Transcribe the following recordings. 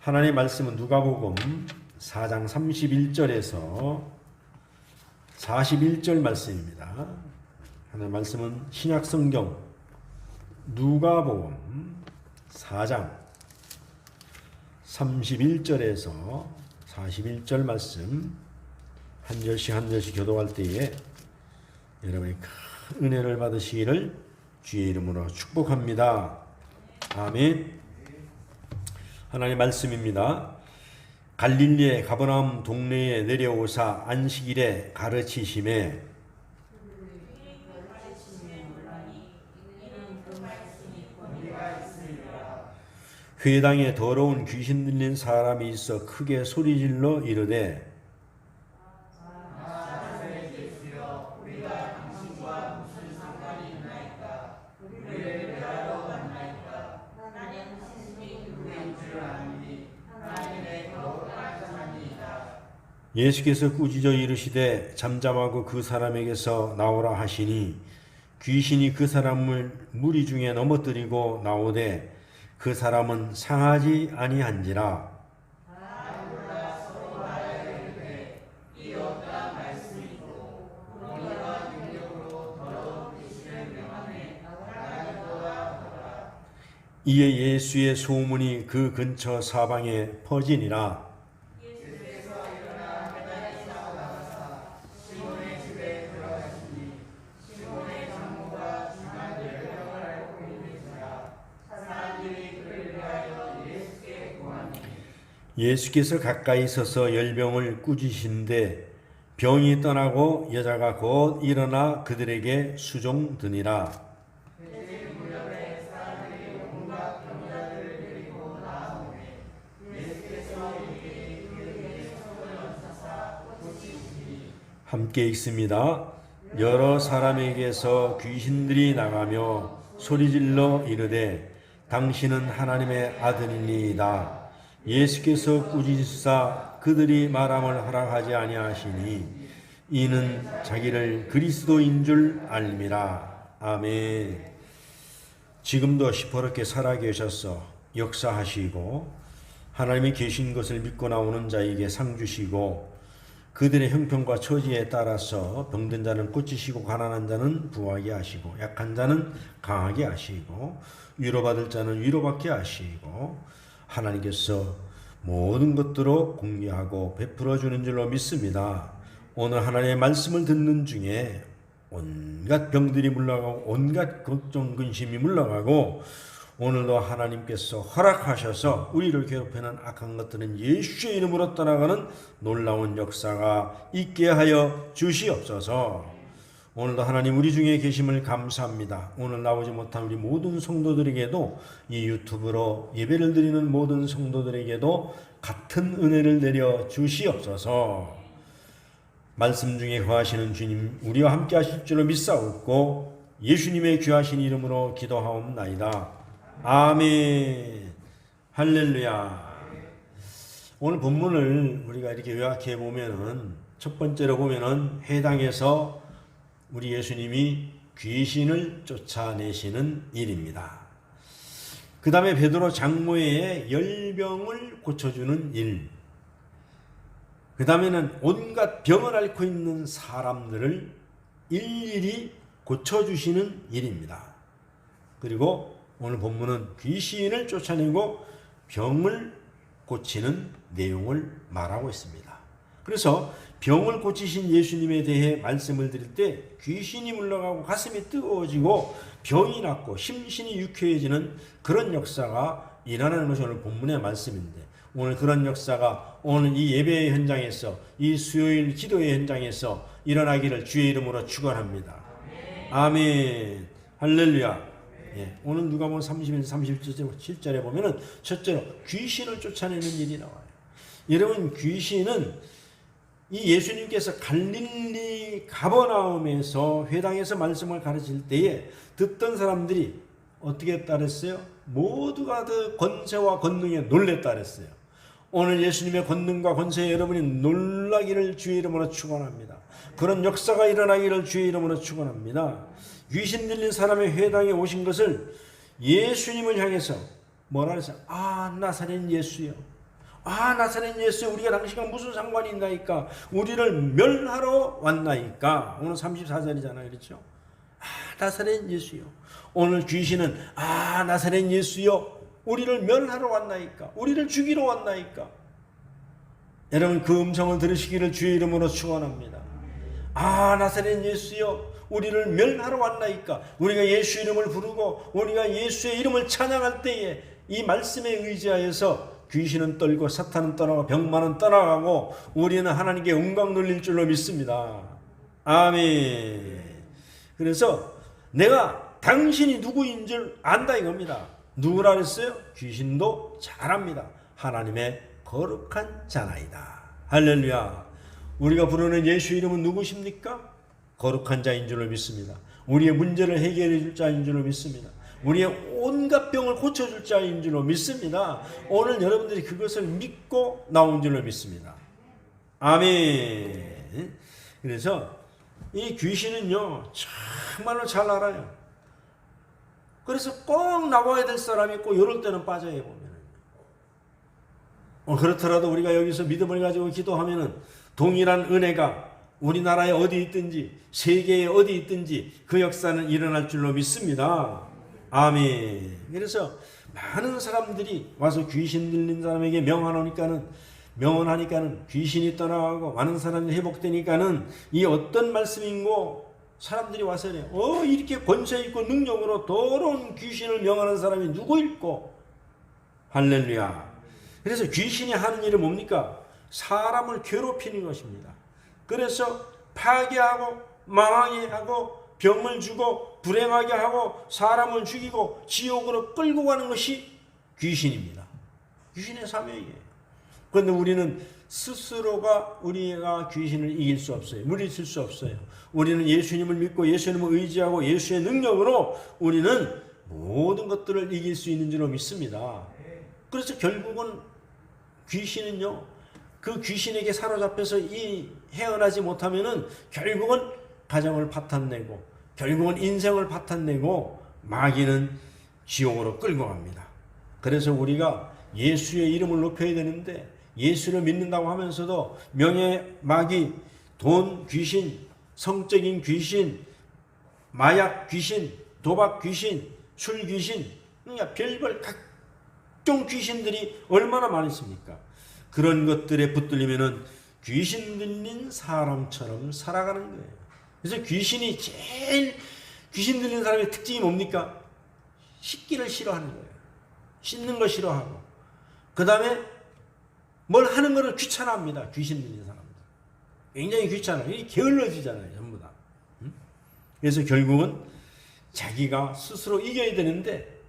하나님의 말씀은 누가복음 4장 31절에서 41절 말씀입니다. 하나님의 말씀은 신약성경 누가복음 4장 31절에서 41절 말씀 한 절씩 한 절씩 교도할 때에 여러분이 큰 은혜를 받으시기를 주의 이름으로 축복합니다. 아멘. 하나님의 말씀입니다. 갈릴리의 가버나움 동네에 내려오사 안식일에 가르치심에 회당에 더러운 귀신 들린 사람이 있어 크게 소리질러 이르되 예수께서 꾸짖어 이르시되 잠잠하고 그 사람에게서 나오라 하시니 귀신이 그 사람을 무리 중에 넘어뜨리고 나오되 그 사람은 상하지 아니한지라. 이에 예수의 소문이 그 근처 사방에 퍼지니라. 예수께서 가까이 서서 열병을 꾸짖으신데 병이 떠나고 여자가 곧 일어나 그들에게 수종드니라. 함께 읽습니다. 여러 사람에게서 귀신들이 나가며 소리질러 이르되 당신은 하나님의 아들이니이다. 예수께서 꾸짖으사 그들이 말함을 허락하지 아니하시니 이는 자기를 그리스도인 줄 알미라. 아멘. 지금도 시퍼렇게 살아계셔서 역사하시고 하나님이 계신 것을 믿고 나오는 자에게 상 주시고 그들의 형편과 처지에 따라서 병든 자는 고치시고 가난한 자는 부하게 하시고 약한 자는 강하게 하시고 위로받을 자는 위로받게 하시고 하나님께서 모든 것들로 공개하고 베풀어 주는 줄로 믿습니다. 오늘 하나님의 말씀을 듣는 중에 온갖 병들이 물러가고 온갖 걱정 근심이 물러가고 오늘도 하나님께서 허락하셔서 우리를 괴롭히는 악한 것들은 예수의 이름으로 떠나가는 놀라운 역사가 있게 하여 주시옵소서. 오늘도 하나님 우리 중에 계심을 감사합니다. 오늘 나오지 못한 우리 모든 성도들에게도 이 유튜브로 예배를 드리는 모든 성도들에게도 같은 은혜를 내려 주시옵소서. 말씀 중에 거하시는 주님 우리와 함께 하실 줄로 믿사옵고 예수님의 귀하신 이름으로 기도하옵나이다. 아멘. 할렐루야. 오늘 본문을 우리가 이렇게 요약해 보면은 첫 번째로 보면은 회당에서 우리 예수님이 귀신을 쫓아내시는 일입니다. 그 다음에 베드로 장모의 열병을 고쳐주는 일. 그 다음에는 온갖 병을 앓고 있는 사람들을 일일이 고쳐주시는 일입니다. 그리고 오늘 본문은 귀신을 쫓아내고 병을 고치는 내용을 말하고 있습니다. 그래서 병을 고치신 예수님에 대해 말씀을 드릴 때 귀신이 물러가고 가슴이 뜨거워지고 병이 낫고 심신이 유쾌해지는 그런 역사가 일어나는 것이 오늘 본문의 말씀인데 오늘 그런 역사가 오늘 이 예배의 현장에서 이 수요일 기도의 현장에서 일어나기를 주의 이름으로 축원합니다. 아멘. 할렐루야. 예, 오늘 누가복음 31, 37절에 보면은 첫째로 귀신을 쫓아내는 일이 나와요. 여러분 귀신은 이 예수님께서 갈릴리 가버나움에서 회당에서 말씀을 가르칠 때에 듣던 사람들이 어떻게 따랐어요? 모두가 그 권세와 권능에 놀랬다 그랬어요. 오늘 예수님의 권능과 권세에 여러분이 놀라기를 주의 이름으로 축원합니다. 그런 역사가 일어나기를 주의 이름으로 축원합니다. 귀신 들린 사람의 회당에 오신 것을 예수님을 향해서 뭐라 그랬어요? 아, 나사렛 예수여. 아, 나사렛 예수, 우리가 당신과 무슨 상관이 있나이까? 우리를 멸하러 왔나이까? 오늘 34절이잖아요. 그렇죠? 아, 나사렛 예수요. 오늘 귀신은 아, 나사렛 예수요, 우리를 멸하러 왔나이까? 우리를 죽이러 왔나이까? 여러분, 그 음성을 들으시기를 주의 이름으로 축원합니다. 아, 나사렛 예수요, 우리를 멸하러 왔나이까? 우리가 예수 이름을 부르고 우리가 예수의 이름을 찬양할 때에 이 말씀에 의지하여서 귀신은 떨고 사탄은 떠나고 병만은 떠나가고 우리는 하나님께 영광 돌릴 줄로 믿습니다. 아멘. 그래서 내가 당신이 누구인 줄 안다 이겁니다. 누구라 그랬어요? 귀신도 잘 압니다. 하나님의 거룩한 자나이다. 할렐루야. 우리가 부르는 예수 이름은 누구십니까? 거룩한 자인 줄로 믿습니다. 우리의 문제를 해결해 줄 자인 줄로 믿습니다. 우리의 온갖 병을 고쳐줄 자인 줄로 믿습니다. 오늘 여러분들이 그것을 믿고 나온 줄로 믿습니다. 아멘. 그래서 이 귀신은요, 정말로 잘 알아요. 그래서 꼭 나와야 될 사람이 있고 이럴 때는 빠져요. 보면 그렇더라도 우리가 여기서 믿음을 가지고 기도하면은 동일한 은혜가 우리나라에 어디 있든지 세계에 어디 있든지 그 역사는 일어날 줄로 믿습니다. 아멘. 그래서 많은 사람들이 와서 귀신 들린 사람에게 명언하니까는 귀신이 떠나가고 많은 사람이 회복되니까는 이 어떤 말씀인고 사람들이 와서 그래요. 이렇게 권세 있고 능력으로 더러운 귀신을 명하는 사람이 누구일꼬? 할렐루야. 그래서 귀신이 하는 일은 뭡니까? 사람을 괴롭히는 것입니다. 그래서 파괴하고 망하게 하고 병을 주고 불행하게 하고 사람을 죽이고 지옥으로 끌고 가는 것이 귀신입니다. 귀신의 사명이에요. 그런데 우리는 스스로가 우리가 귀신을 이길 수 없어요. 물리칠 수 없어요. 우리는 예수님을 믿고 예수님을 의지하고 예수의 능력으로 우리는 모든 것들을 이길 수 있는 줄로 믿습니다. 그래서 결국은 귀신은요, 그 귀신에게 사로잡혀서 헤어나지 못하면은 결국은 가정을 파탄내고 결국은 인생을 파탄내고 마귀는 지옥으로 끌고 갑니다. 그래서 우리가 예수의 이름을 높여야 되는데 예수를 믿는다고 하면서도 명예, 마귀, 돈 귀신, 성적인 귀신, 마약 귀신, 도박 귀신, 술 귀신, 그러니까 별별 각종 귀신들이 얼마나 많이 있습니까? 그런 것들에 붙들리면은 귀신 들린 사람처럼 살아가는 거예요. 그래서 귀신 들린 사람의 특징이 뭡니까? 씻기를 싫어하는 거예요. 씻는 거 싫어하고, 그 다음에 뭘 하는 거를 귀찮아합니다. 귀신 들린 사람들. 굉장히 귀찮아요. 게을러지잖아요. 전부 다. 그래서 결국은 자기가 스스로 이겨야 되는데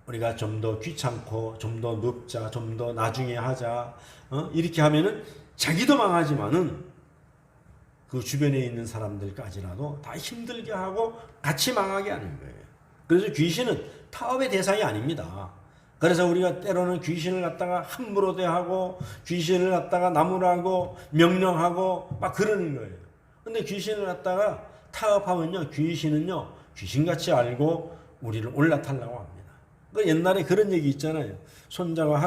우리가 좀 더 귀찮고 좀 더 늙자, 좀 더 나중에 하자, 이렇게 하면은 자기도 망하지만은 그 주변에 있는 사람들까지라도 다 힘들게 하고 같이 망하게 하는 거예요. 그래서 귀신은 타협의 대상이 아닙니다. 그래서 우리가 때로는 귀신을 갖다가 함부로 대하고 귀신을 갖다가 나무라고 명령하고 막 그러는 거예요. 근데 귀신을 갖다가 타협하면요, 귀신은요 귀신같이 알고 우리를 올라타려고 합니다. 옛날에 그런 얘기 있잖아요. 손자가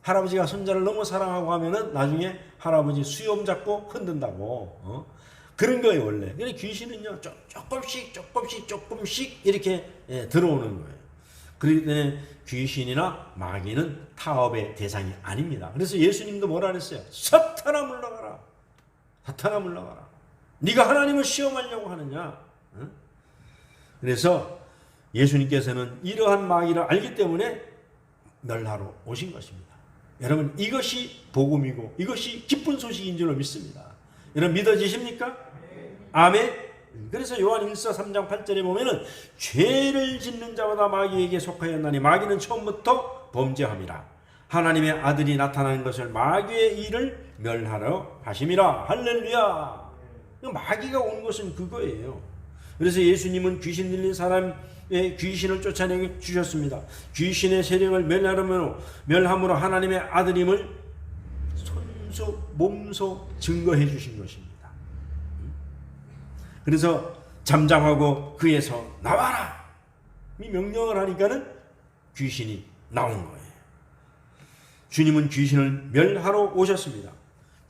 할아버지가 손자를 너무 사랑하고 하면은 나중에 할아버지 수염 잡고 흔든다고. 그런 거예요, 원래. 근데 귀신은요, 조금씩 이렇게 들어오는 거예요. 그렇기 때문에 귀신이나 마귀는 타협의 대상이 아닙니다. 그래서 예수님도 뭐라 그랬어요? 사탄아 물러가라. 사탄아 물러가라. 네가 하나님을 시험하려고 하느냐? 그래서 예수님께서는 이러한 마귀를 알기 때문에 멸하러 오신 것입니다. 여러분, 이것이 복음이고 이것이 기쁜 소식인 줄로 믿습니다. 여러분, 믿어지십니까? 아멘. 그래서 요한 1서 3장 8절에 보면은 죄를 짓는 자마다 마귀에게 속하였나니 마귀는 처음부터 범죄함이라. 하나님의 아들이 나타나는 것을 마귀의 일을 멸하러 하심이라. 할렐루야. 마귀가 온 것은 그거예요. 그래서 예수님은 귀신 들린 사람의 귀신을 쫓아내 주셨습니다. 귀신의 세력을 멸함으로 하나님의 아들임을 몸소 증거해 주신 것입니다. 그래서 잠잠하고 그에서 나와라! 이 명령을 하니까는 귀신이 나온 거예요. 주님은 귀신을 멸하러 오셨습니다.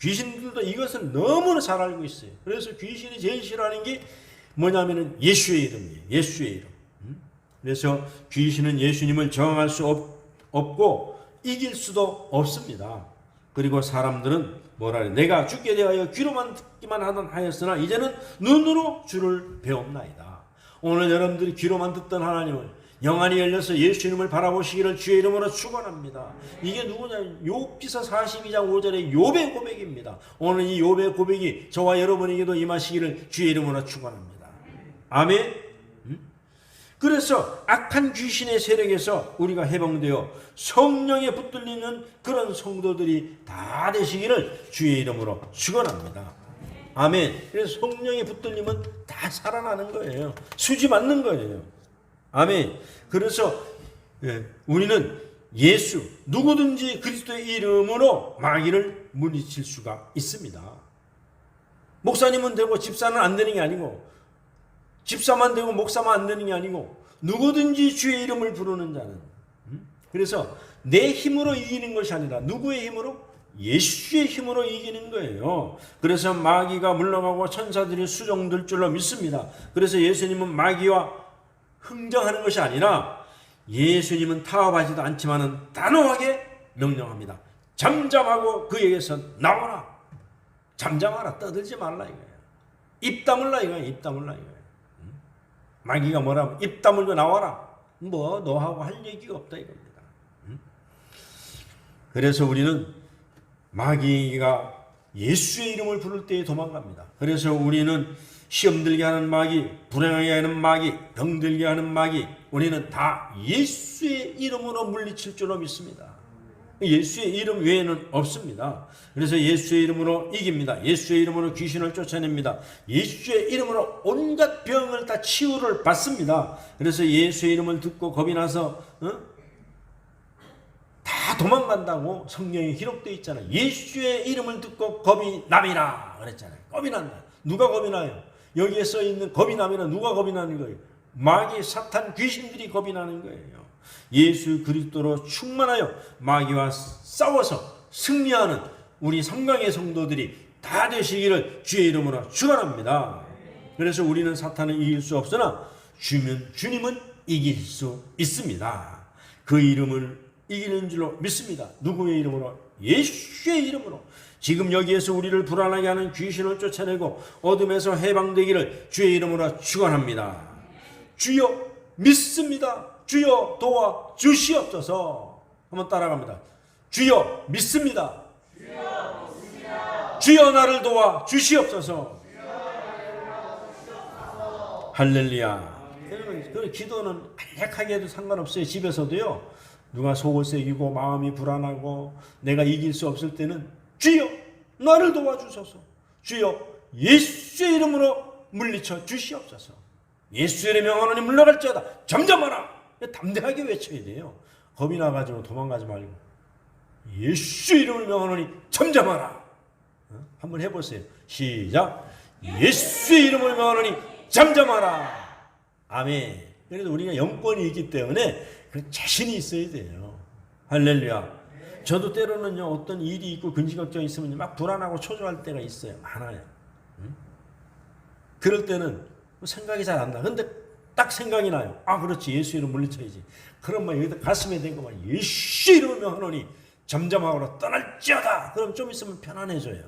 귀신들도 이것을 너무나 잘 알고 있어요. 그래서 귀신이 제일 싫어하는 게 뭐냐면은 예수의 이름이에요. 예수의 이름. 그래서 귀신은 예수님을 저항할 수 없고 이길 수도 없습니다. 그리고 사람들은 뭐라 그래? 내가 죽게 대하여 귀로만 듣기만 하였으나 이제는 눈으로 주를 배웠나이다. 오늘 여러분들이 귀로만 듣던 하나님을 영안이 열려서 예수님을 바라보시기를 주의 이름으로 축원합니다. 이게 누구냐? 욥기서 42장 5절의 욥의 고백입니다. 오늘 이 욥의 고백이 저와 여러분에게도 임하시기를 주의 이름으로 축원합니다. 아멘. 그래서 악한 귀신의 세력에서 우리가 해방되어 성령에 붙들리는 그런 성도들이 다 되시기를 주의 이름으로 축원합니다. 아멘. 그래서 성령에 붙들리면 다 살아나는 거예요. 수지 맞는 거예요. 아멘. 그래서 우리는 예수 누구든지 그리스도의 이름으로 마귀를 물리칠 수가 있습니다. 목사님은 되고 집사는 안 되는 게 아니고 집사만 되고 목사만 안 되는 게 아니고 누구든지 주의 이름을 부르는 자는 그래서 내 힘으로 이기는 것이 아니라 누구의 힘으로? 예수의 힘으로 이기는 거예요. 그래서 마귀가 물러가고 천사들이 수종될 줄로 믿습니다. 그래서 예수님은 마귀와 흥정하는 것이 아니라 예수님은 타협하지도 않지만은 단호하게 명령합니다. 잠잠하고 그에게서 나와라. 잠잠하라. 떠들지 말라 이거예요. 입 다물라 이거예요. 입 다물라 이거예요. 마귀가 뭐라면 입 다물고 나와라. 뭐 너하고 할 얘기가 없다 이겁니다. 그래서 우리는 마귀가 예수의 이름을 부를 때에 도망갑니다. 그래서 우리는 시험 들게 하는 마귀, 불행하게 하는 마귀, 병들게 하는 마귀, 우리는 다 예수의 이름으로 물리칠 줄로 믿습니다. 예수의 이름 외에는 없습니다. 그래서 예수의 이름으로 이깁니다. 예수의 이름으로 귀신을 쫓아냅니다. 예수의 이름으로 온갖 병을 다 치유를 받습니다. 그래서 예수의 이름을 듣고 겁이 나서 다 도망간다고 성경에 기록되어 있잖아요. 예수의 이름을 듣고 겁이 남이라 그랬잖아요. 겁이 난다. 누가 겁이 나요? 여기에 써있는 겁이 남이라 누가 겁이 나는 거예요? 마귀, 사탄, 귀신들이 겁이 나는 거예요. 예수 그리스도로 충만하여 마귀와 싸워서 승리하는 우리 성강의 성도들이 다 되시기를 주의 이름으로 축원합니다. 그래서 우리는 사탄을 이길 수 없으나 주님은 이길 수 있습니다. 그 이름을 이기는 줄로 믿습니다. 누구의 이름으로? 예수의 이름으로. 지금 여기에서 우리를 불안하게 하는 귀신을 쫓아내고 어둠에서 해방되기를 주의 이름으로 축원합니다. 주여 믿습니다. 주여 도와 주시옵소서. 한번 따라갑니다. 주여 믿습니다. 주여 나를 도와 주시옵소서. 할렐루야. 그 기도는 간략하게 해도 상관없어요. 집에서도요. 누가 속을 새기고 마음이 불안하고 내가 이길 수 없을 때는 주여 나를 도와주소서. 주여 예수의 이름으로 물리쳐 주시옵소서. 예수의 이름에 명하노니 물러갈지어다. 잠잠하라. 담대하게 외쳐야 돼요. 겁이 나가지고 도망가지 말고 예수의 이름을 명하노니 잠잠하라. 한번 해보세요. 시작. 예수의 이름을 명하노니 잠잠하라. 아멘. 그래도 우리가 영권이 있기 때문에 그 자신이 있어야 돼요. 할렐루야. 저도 때로는요 어떤 일이 있고 근심 걱정이 있으면 막 불안하고 초조할 때가 있어요. 많아요. 그럴 때는 생각이 잘 안 나. 근데 딱 생각이 나요. 아 그렇지 예수 이름 물리쳐야지. 그럼 막 여기다 가슴에 대고 막 예수 이름을 명하노니 잠잠하고 떠날지어다. 그럼 좀 있으면 편안해져요.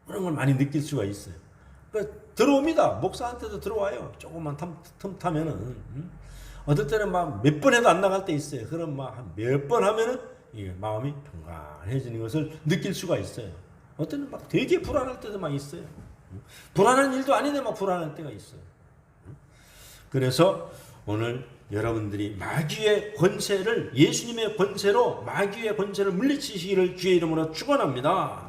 그런 걸 많이 느낄 수가 있어요. 들어옵니다. 목사한테도 들어와요. 조금만 틈 타면은. 어떨 때는 막 몇 번 해도 안 나갈 때 있어요. 그럼 막 몇 번 하면은 이게 마음이 평안해지는 것을 느낄 수가 있어요. 어떨 때는 막 되게 불안할 때도 막 있어요. 불안한 일도 아닌데 막 불안할 때가 있어요. 그래서 오늘 여러분들이 마귀의 권세를 예수님의 권세로 마귀의 권세를 물리치시기를 주의 이름으로 축원합니다.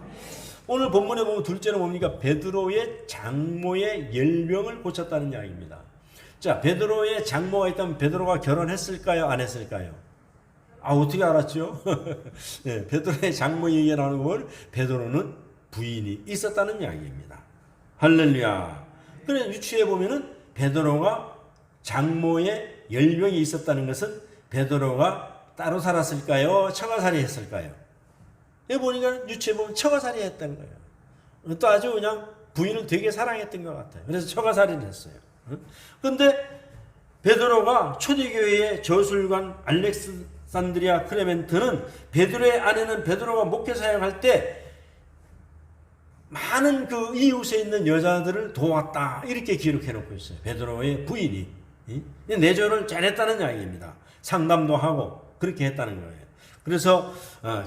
오늘 본문에 보면 둘째는 뭡니까? 베드로의 장모의 열병을 고쳤다는 이야기입니다. 자, 베드로의 장모가 있다면 베드로가 결혼했을까요? 안 했을까요? 아, 어떻게 알았죠? 네, 베드로의 장모 얘기가 나오는 걸 베드로는 부인이 있었다는 이야기입니다. 할렐루야. 그래 유추해 보면은 베드로가 장모의 열병이 있었다는 것은 베드로가 따로 살았을까요? 처가살이 했을까요? 여기 보니까 유추해 보면 처가살이 했던 거예요. 또 아주 그냥 부인을 되게 사랑했던 것 같아요. 그래서 처가살이를 했어요. 그런데 베드로가 초대교회의 저술관 알렉산드리아 클레멘트는 베드로의 아내는 베드로가 목회 사역할 때 많은 그 이웃에 있는 여자들을 도왔다 이렇게 기록해 놓고 있어요. 베드로의 부인이 내조를 잘했다는 이야기입니다. 상담도 하고 그렇게 했다는 거예요. 그래서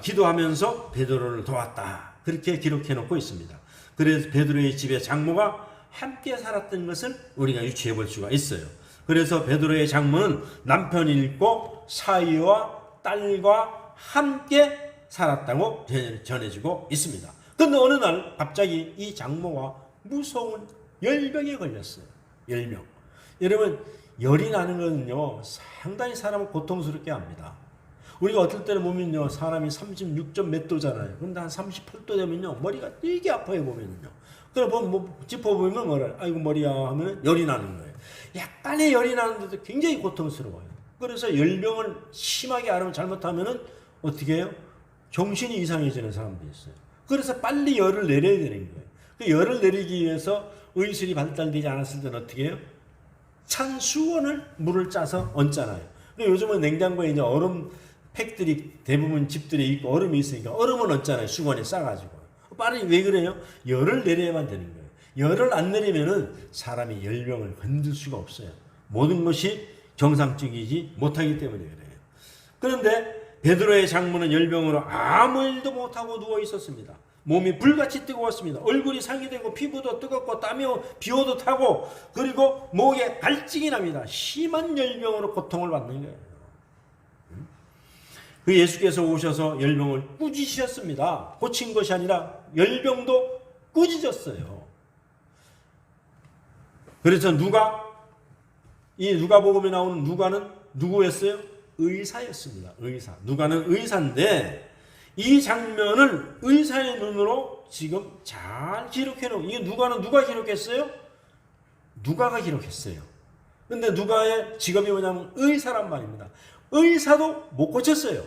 기도하면서 베드로를 도왔다 그렇게 기록해 놓고 있습니다. 그래서 베드로의 집에 장모가 함께 살았던 것을 우리가 유추해 볼 수가 있어요. 그래서 베드로의 장모는 남편이 있고 사위와 딸과 함께 살았다고 전해지고 있습니다. 그런데 어느 날 갑자기 이 장모가 무서운 열병에 걸렸어요. 열병. 여러분 열이 나는 것은요 상당히 사람을 고통스럽게 합니다. 우리가 어떨 때는 보면요 사람이 36점 몇 도잖아요. 그런데 한 38도 되면요 머리가 되게 아파요 보면요. 그래 뭐 짚어보면 뭐라 아이고 머리야 하면 열이 나는 거예요. 약간의 열이 나는데도 굉장히 고통스러워요. 그래서 열병을 심하게 앓으면 잘못하면은 어떻게 해요? 정신이 이상해지는 사람도 있어요. 그래서 빨리 열을 내려야 되는 거예요. 그 열을 내리기 위해서 의술이 발달되지 않았을 때는 어떻게 해요? 찬 수건을 물을 짜서 얹잖아요. 요즘은 냉장고에 이제 얼음 팩들이 대부분 집들에 있고 얼음이 있으니까 얼음을 얹잖아요. 수건에 싸가지고. 빨리 왜 그래요? 열을 내려야만 되는 거예요. 열을 안 내리면은 사람이 열병을 건들 수가 없어요. 모든 것이 정상적이지 못하기 때문에 그래요. 그런데 베드로의 장모는 열병으로 아무 일도 못하고 누워 있었습니다. 몸이 불같이 뜨거웠습니다. 얼굴이 상기되고 피부도 뜨겁고 땀이 비오도 타고 그리고 목에 갈증이 납니다. 심한 열병으로 고통을 받는 거예요. 그 예수께서 오셔서 열병을 꾸짖으셨습니다. 고친 것이 아니라 열병도 꾸짖었어요. 그래서 이 누가복음에 나오는 누가는 누구였어요? 의사였습니다. 의사. 누가는 의사인데 이 장면을 의사의 눈으로 지금 잘 기록해 놓은 이게 누가는 누가 기록했어요? 누가가 기록했어요. 근데 누가의 직업이 뭐냐면 의사란 말입니다. 의사도 못 고쳤어요.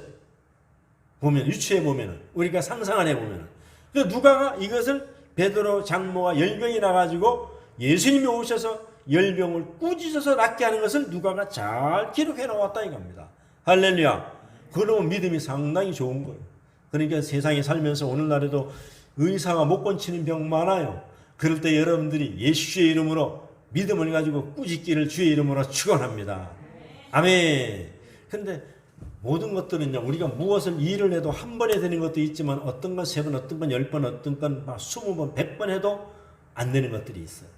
보면 유추해 보면은 우리가 상상 안 해 보면은 그 누가가 이것을 베드로 장모가 열병이 나가지고 예수님이 오셔서 열병을 꾸짖어서 낫게 하는 것을 누가가 잘 기록해 놓았다 이겁니다. 할렐루야. 그러면 믿음이 상당히 좋은 거예요. 그러니까 세상에 살면서 오늘날에도 의사가 못 고치는 병 많아요. 그럴 때 여러분들이 예수의 이름으로 믿음을 가지고 꾸짖기를 주의 이름으로 축원합니다. 아멘. 근데 모든 것들은요 우리가 무엇을 일을 해도 한 번에 되는 것도 있지만 어떤 건 3번, 어떤 건 10번, 어떤 건 20번, 100번 해도 안 되는 것들이 있어요.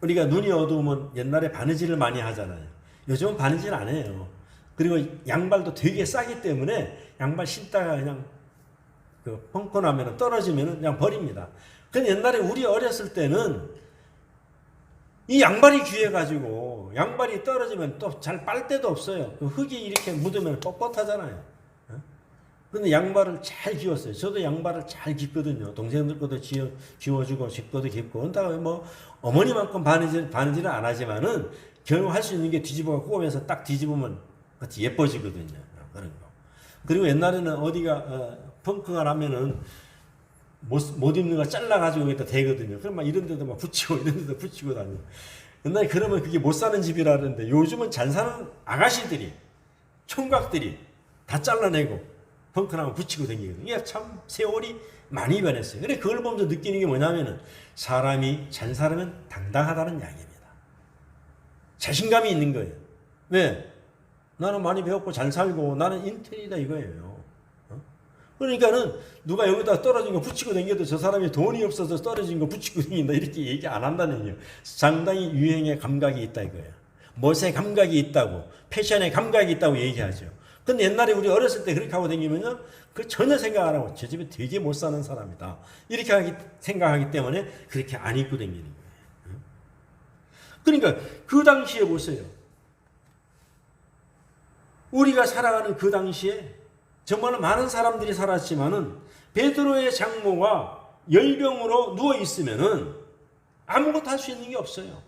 우리가 눈이 어두우면 옛날에 바느질을 많이 하잖아요. 요즘은 바느질 안 해요. 그리고 양발도 되게 싸기 때문에 양발 신다가 그냥 그 펑크 나면 떨어지면 그냥 버립니다. 근데 옛날에 우리 어렸을 때는 이 양발이 귀해가지고 양발이 떨어지면 또 잘 빨 데도 없어요. 그 흙이 이렇게 묻으면 뻣뻣하잖아요. 근데 양발을 잘 기웠어요. 저도 양발을 잘 깁거든요. 동생들 것도 기워주고 집 것도 깁고. 그런다고 뭐 어머니만큼 바느질은 안 하지만은 겨우 할 수 있는 게 뒤집어 꼬매서 딱 뒤집으면 같이 예뻐지거든요. 그런 거. 그리고 옛날에는 어디가 펑크가 나면은 못 입는 거 잘라가지고 여기다 대거든요. 그럼 막 이런 데도 막 붙이고 이런 데도 붙이고 다니고. 옛날에 그러면 그게 못 사는 집이라 그러는데 요즘은 잘 사는 아가씨들이, 총각들이 다 잘라내고 펑크 나면 붙이고 다니거든요. 이게 참 세월이 많이 변했어요. 그래 그걸 보면서 느끼는 게 뭐냐면은 사람이 잘 살면 당당하다는 이야기입니다. 자신감이 있는 거예요. 왜? 나는 많이 배웠고 잘 살고 나는 인텔이다 이거예요. 그러니까는 누가 여기다 떨어진 거 붙이고 다녀도 저 사람이 돈이 없어서 떨어진 거 붙이고 다닌다 이렇게 얘기 안 한다는 얘기예요. 상당히 유행에 감각이 있다 이거예요. 멋에 감각이 있다고, 패션에 감각이 있다고 얘기하죠. 근데 옛날에 우리 어렸을 때 그렇게 하고 다니면요, 그 전혀 생각 안 하고 저 집에 되게 못 사는 사람이다 이렇게 생각하기 때문에 그렇게 안 입고 다니는 거예요. 그러니까 그 당시에 보세요. 우리가 살아가는 그 당시에 정말 많은 사람들이 살았지만은 베드로의 장모가 열병으로 누워 있으면은 아무것도 할 수 있는 게 없어요.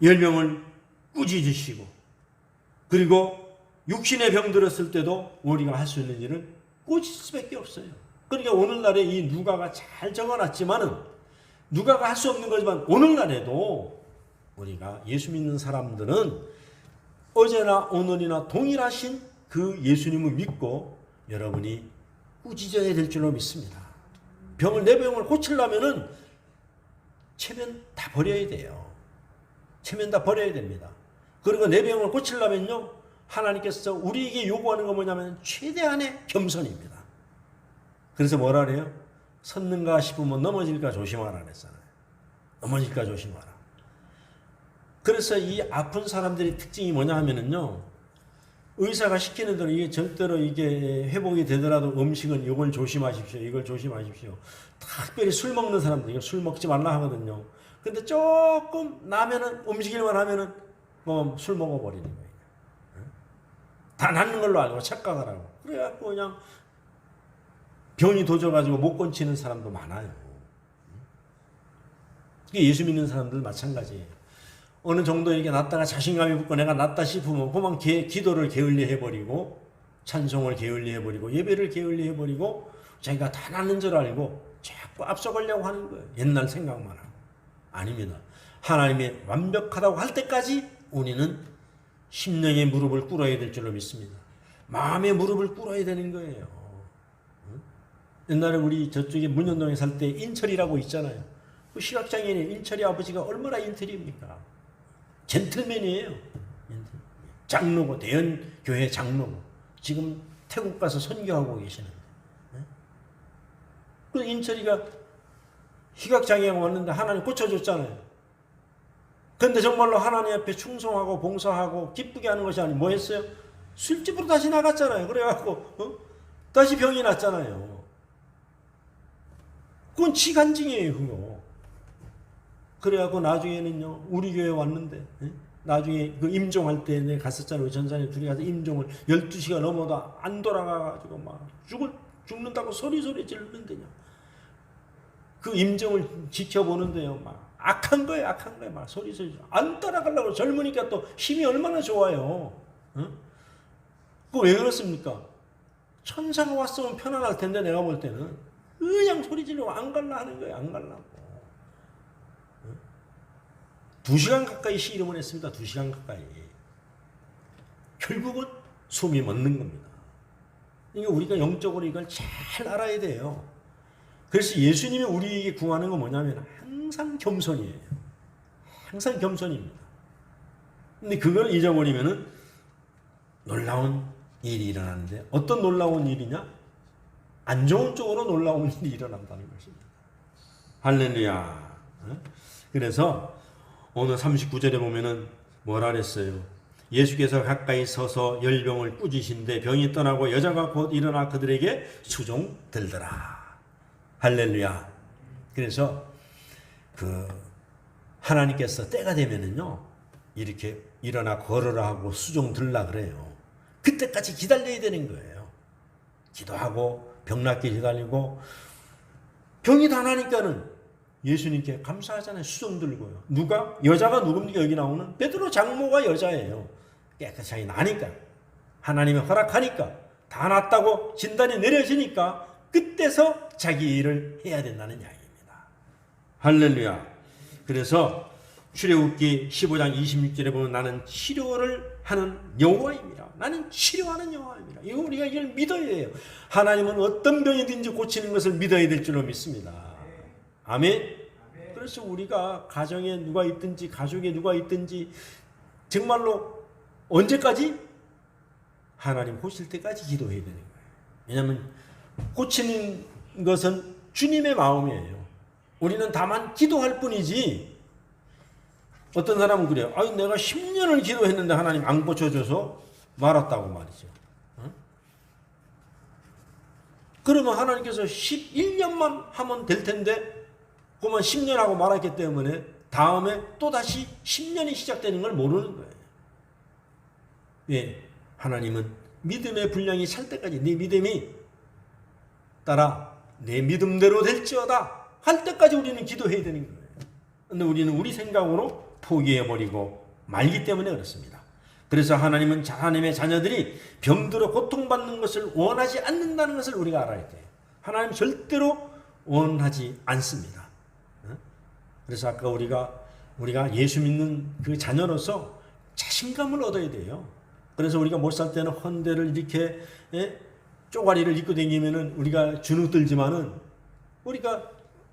열병을 꾸짖으시고 그리고 육신의 병 들었을 때도 우리가 할 수 있는 일은 꾸짖을 수밖에 없어요. 그러니까 오늘날에 이 누가가 잘 적어놨지만은 누가가 할 수 없는 거지만 오늘날에도 우리가 예수 믿는 사람들은 어제나 오늘이나 동일하신 그 예수님을 믿고 여러분이 꾸짖어야 될 줄로 믿습니다. 내 병을 고치려면은 체면 다 버려야 돼요. 체면 다 버려야 됩니다. 그리고 내 병을 고치려면요, 하나님께서 우리에게 요구하는 건 뭐냐면 최대한의 겸손입니다. 그래서 뭐라 그래요? 섰는가 싶으면 넘어질까 조심하라 그랬잖아요. 넘어질까 조심하라. 그래서 이 아픈 사람들의 특징이 뭐냐 하면은요, 의사가 시키는 대로 이게 절대로 이게 회복이 되더라도 음식은 이걸 조심하십시오. 이걸 조심하십시오. 특별히 술 먹는 사람들, 이거 술 먹지 말라 하거든요. 근데 조금 나면은 움직일만 하면은 뭐 술 먹어버리는 거예요. 다 낫는 걸로 알고 착각을 하고. 그래갖고 그냥 병이 도져가지고 못 건치는 사람도 많아요. 이게 예수 믿는 사람들 마찬가지예요. 어느 정도 이렇게 낫다가 자신감이 붙고 내가 낫다 싶으면 그만 기도를 게을리 해버리고 찬송을 게을리 해버리고 예배를 게을리 해버리고 자기가 다 낫는 줄 알고 자꾸 앞서가려고 하는 거예요. 옛날 생각만 하고. 아닙니다. 하나님이 완벽하다고 할 때까지 우리는 심령의 무릎을 꿇어야 될 줄로 믿습니다. 마음의 무릎을 꿇어야 되는 거예요. 옛날에 우리 저쪽에 문현동에 살 때 인철이라고 있잖아요. 그 시각장애인 인철이 아버지가 얼마나 인철입니까? 젠틀맨이에요. 장로고 대연교회 장로고 지금 태국 가서 선교하고 계시는데, 그 인철이가 시각장애가 왔는데 하나님 고쳐줬잖아요. 근데 정말로 하나님 앞에 충성하고 봉사하고 기쁘게 하는 것이 아니고 뭐 했어요? 술집으로 다시 나갔잖아요. 그래갖고 다시 병이 났잖아요. 그건 치간증이에요, 그거. 그래갖고 나중에는요, 우리 교회 왔는데, 나중에 그 임종할 때 내가 갔었잖아요. 전산에 둘이 가서 임종을 12시가 넘어도 안 돌아가가지고 막 죽는다고 소리 지르는데요. 그 임종을 지켜보는데요, 막 악한 거예요. 막 소리. 안 따라가려고. 젊으니까 또 힘이 얼마나 좋아요. 그거 왜 그렇습니까? 천사가 왔으면 편안할 텐데 내가 볼 때는 그냥 소리 지르고 안 갈라 하는 거예요. 안 갈라고. 2시간 가까이 씨름을 했습니다. 2시간 가까이. 결국은 숨이 멎는 겁니다. 이게 우리가 영적으로 이걸 잘 알아야 돼요. 그래서 예수님이 우리에게 구하는 건 뭐냐면 항상 겸손이에요. 항상 겸손입니다. 근데 그걸 잊어버리면은 놀라운 일이 일어나는데, 어떤 놀라운 일이냐? 안 좋은 쪽으로 놀라운 일이 일어난다는 것입니다. 할렐루야. 그래서 오늘 39절에 보면은 뭐라 그랬어요? 예수께서 가까이 서서 열병을 꾸짖으신데 병이 떠나고 여자가 곧 일어나 그들에게 수종 들더라. 할렐루야. 그래서 하나님께서 때가 되면은요, 이렇게 일어나 걸으라 하고 수종 들라 그래요. 그때까지 기다려야 되는 거예요. 기도하고 병 낫게 기다리고, 병이 다 나니까는 예수님께 감사하잖아요. 수종 들고요. 여자가 누굽니까? 여기 나오는 베드로 장모가 여자예요. 깨끗하게 나니까, 하나님이 허락하니까, 다 낫다고 진단이 내려지니까 그때서 자기 일을 해야 된다는 이야기입니다. 할렐루야. 그래서 출애굽기 15장 26절에 보면 나는 치료를 하는 여호와입니다. 나는 치료하는 여호와입니다. 이거 우리가 이걸 믿어야 해요. 하나님은 어떤 병이든지 고치는 것을 믿어야 될 줄로 믿습니다. 아멘. 그래서 우리가 가정에 누가 있든지 가족에 누가 있든지 정말로 언제까지? 하나님 고칠 때까지 기도해야 되는 거예요. 왜냐하면 고치는 것은 주님의 마음이에요. 우리는 다만 기도할 뿐이지. 어떤 사람은 그래요. 내가 10년을 기도했는데 하나님 안 고쳐줘서 말았다고 말이죠. 그러면 하나님께서 11년만 하면 될 텐데 그만 10년 하고 말았기 때문에 다음에 또다시 10년이 시작되는 걸 모르는 거예요. 예, 하나님은 믿음의 분량이 찰 때까지 네 믿음이 따라 내 믿음대로 될지어다 할 때까지 우리는 기도해야 되는 거예요. 근데 우리는 우리 생각으로 포기해버리고 말기 때문에 그렇습니다. 그래서 하나님은 하나님의 자녀들이 병들어 고통받는 것을 원하지 않는다는 것을 우리가 알아야 돼요. 하나님 절대로 원하지 않습니다. 그래서 아까 우리가 예수 믿는 그 자녀로서 자신감을 얻어야 돼요. 그래서 우리가 못 살 때는 헌대를 이렇게 쪼가리를 입고 다니면은 우리가 주눅 들지만은 우리가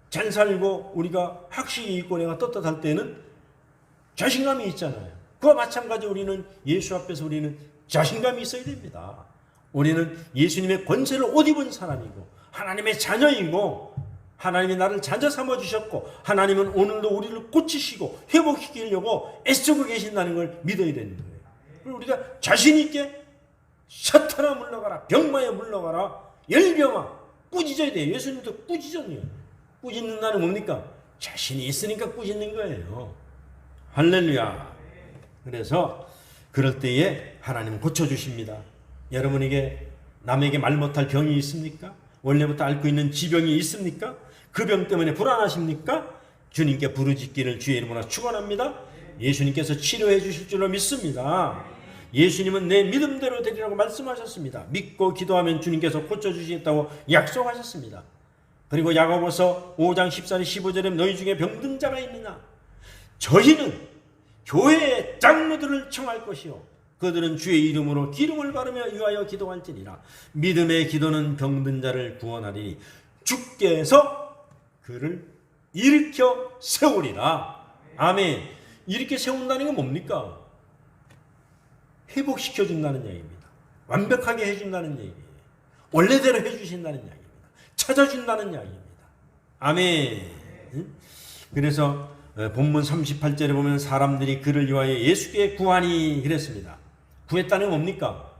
잘 살고 우리가 학식이 있고 내가 떳떳할 때는 자신감이 있잖아요. 그와 마찬가지 우리는 예수 앞에서 우리는 자신감이 있어야 됩니다. 우리는 예수님의 권세를 옷 입은 사람이고 하나님의 자녀이고 하나님이 나를 자녀 삼아 주셨고 하나님은 오늘도 우리를 고치시고 회복시키려고 애쓰고 계신다는 걸 믿어야 되는 거예요. 그리고 우리가 자신 있게 사탄아 물러가라, 병마에 물러가라, 열병아 꾸짖어야 돼요. 예수님도 꾸짖었네요. 꾸짖는다는 뭡니까? 자신이 있으니까 꾸짖는 거예요. 할렐루야. 그래서 그럴 때에 하나님은 고쳐주십니다. 여러분에게 남에게 말 못할 병이 있습니까? 원래부터 앓고 있는 지병이 있습니까? 그 병 때문에 불안하십니까? 주님께 부르짖기를 주의 이름으로 축원합니다. 예수님께서 치료해 주실 줄로 믿습니다. 예수님은 내 믿음대로 되리라고 말씀하셨습니다. 믿고 기도하면 주님께서 고쳐주시겠다고 약속하셨습니다. 그리고 야고보서 5장 14절 15절에 너희 중에 병든 자가 있느냐? 저희는 교회의 장로들을 청할 것이요 그들은 주의 이름으로 기름을 바르며 위하여 기도할지니라. 믿음의 기도는 병든 자를 구원하리니 주께서 그를 일으켜 세우리라. 아멘. 일으켜 세운다는 건 뭡니까? 회복시켜준다는 얘기입니다. 완벽하게 해준다는 얘기예요. 원래대로 해주신다는 얘기입니다. 찾아준다는 이야기입니다. 아멘. 그래서 본문 38절에 보면 사람들이 그를 위하여 예수께 구하니 그랬습니다. 구했다는 건 뭡니까?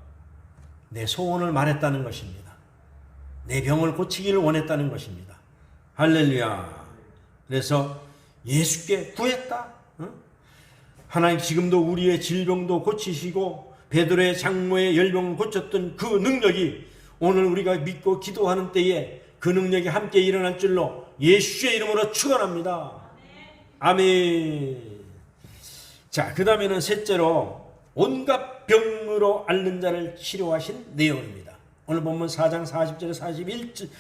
내 소원을 말했다는 것입니다. 내 병을 고치기를 원했다는 것입니다. 할렐루야. 그래서 예수께 구했다. 하나님 지금도 우리의 질병도 고치시고 베드로의 장모의 열병을 고쳤던 그 능력이 오늘 우리가 믿고 기도하는 때에 그 능력이 함께 일어날 줄로 예수의 이름으로 축원합니다. 아멘. 자, 그 다음에는 셋째로 온갖 병으로 앓는 자를 치료하신 내용입니다. 오늘 본문 4장 40절에